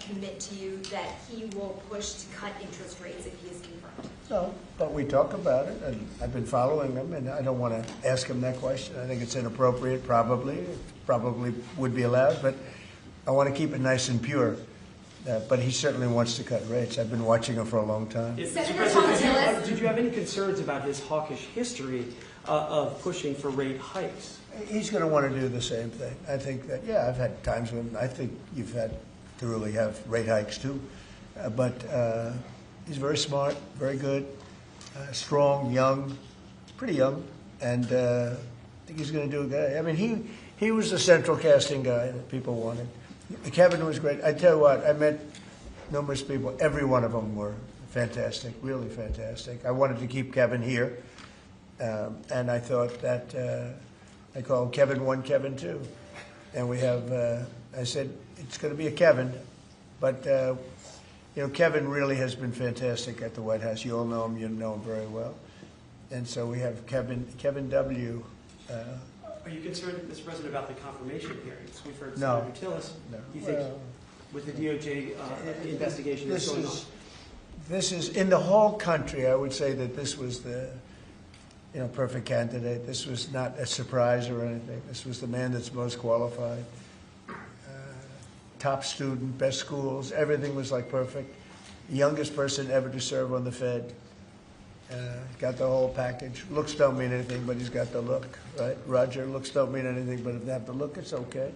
commit to you that he will push to cut interest rates if he is confirmed? No, but we talk about it, and I've been following him, and I don't want to ask him that question. I think it's inappropriate, probably. It probably would be allowed, but I want to keep it nice and pure. But he certainly wants to cut rates. I've been watching him for a long time. Did you have any concerns about his hawkish history of pushing for rate hikes? He's going to want to do the same thing. I think that, yeah, I've had times when I think you've had to really have rate hikes too. But he's very smart, very good, strong, young, pretty young, and I think he's going to do a good. I mean, he was the central casting guy that people wanted. Kevin was great. I tell you what, I met numerous people. Every one of them were fantastic, really fantastic. I wanted to keep Kevin here, and I thought that I called Kevin 1, Kevin 2. And we have, I said, it's going to be a Kevin, but Kevin really has been fantastic at the White House. You all know him. You know him very well. And so we have Kevin W. Are you concerned, Mr. President, about the confirmation hearings? We've heard No. Senator Tillis. No. You think with the DOJ investigation that's going on? This is, in the whole country, I would say that this was the perfect candidate. This was not a surprise or anything. This was the man that's most qualified. Top student, best schools, everything was like perfect. Youngest person ever to serve on the Fed. Got the whole package. Looks don't mean anything, but he's got the look, right? Roger, looks don't mean anything, but if they have the look, it's okay.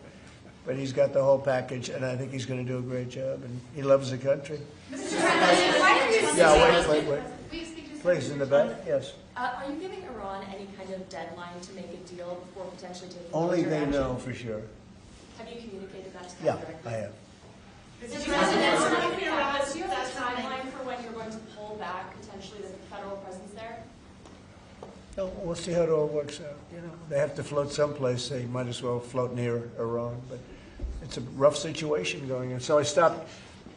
But he's got the whole package, and I think he's going to do a great job, and he loves the country. Mr. President, why do you Yeah, wait. Will you speak to Please, in the back, yes. Are you giving Iran any kind of deadline to make a deal before potentially taking Only military they action? know for sure. Have you communicated that to them Yeah, directly? I have. Mr. President, do you have a timeline for when you're going to pull back potentially the federal presence there? No, we'll see how it all works out. They have to float someplace. They might as well float near Iran. But it's a rough situation going on. So I stopped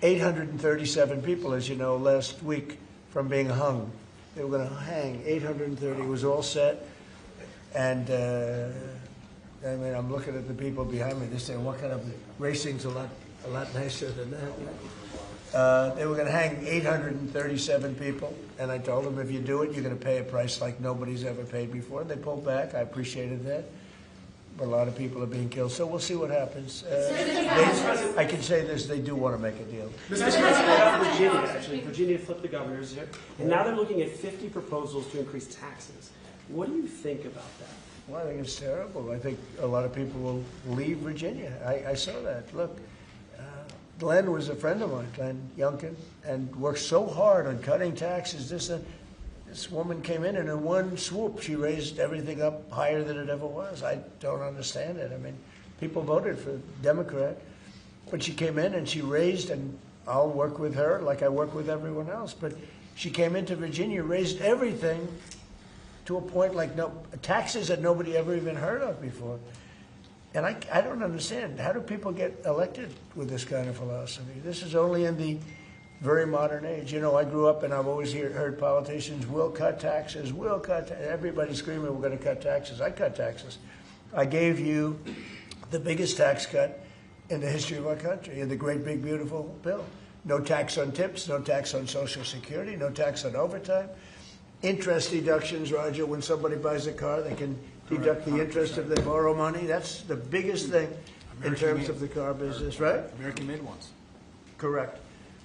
837 people, as you know, last week from being hung. They were going to hang 830. It was all set. And I mean, I'm looking at the people behind me. They say, "What kind of racing's a lot nicer than that?" They were going to hang 837 people, and I told them, if you do it, you're going to pay a price like nobody's ever paid before. They pulled back. I appreciated that. But a lot of people are being killed, so we'll see what happens. I can say this, they do want to make a deal. Mr. President, Virginia, actually. Virginia flipped the governors, and now they're looking at 50 proposals to increase taxes. What do you think about that? Well, I think it's terrible. I think a lot of people will leave Virginia. I saw that. Look, Glenn was a friend of mine, Glenn Youngkin, and worked so hard on cutting taxes. This woman came in, and in one swoop, she raised everything up higher than it ever was. I don't understand it. I mean, people voted for Democrat, but she came in and she raised, and I'll work with her like I work with everyone else, but she came into Virginia, raised everything to a point like taxes that nobody ever even heard of before. And I don't understand. How do people get elected with this kind of philosophy? This is only in the very modern age. I grew up and I've always heard politicians will cut taxes, will cut. Everybody screaming, we're going to cut taxes. I cut taxes. I gave you the biggest tax cut in the history of our country in the great, big, beautiful bill. No tax on tips, no tax on Social Security, no tax on overtime. Interest deductions, Roger, when somebody buys a car, they can deduct the interest if they borrow money. That's the biggest thing in terms of the car business, right? American-made ones. Correct.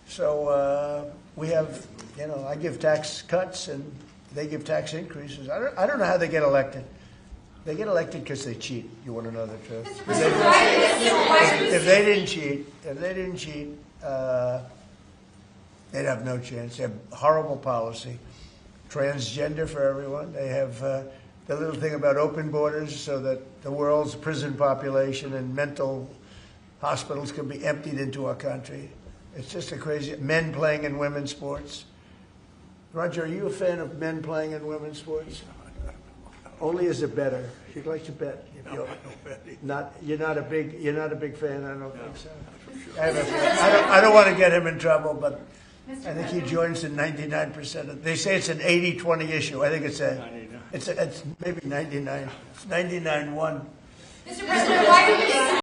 So we have, I give tax cuts and they give tax increases. I don't know how they get elected. They get elected because they cheat. You want to know the truth? If they didn't cheat, they'd have no chance. They have horrible policy. Transgender for everyone. They have the little thing about open borders so that the world's prison population and mental hospitals can be emptied into our country. It's just a crazy... Men playing in women's sports. Roger, are you a fan of men playing in women's sports? Only as a bettor. You'd like to bet. You're not a big fan. I don't think so. I don't want to get him in trouble, but I think he joins in 99% of. They say it's an 80-20 issue. I think it's maybe 99. It's 99-1. Mr. President, why do you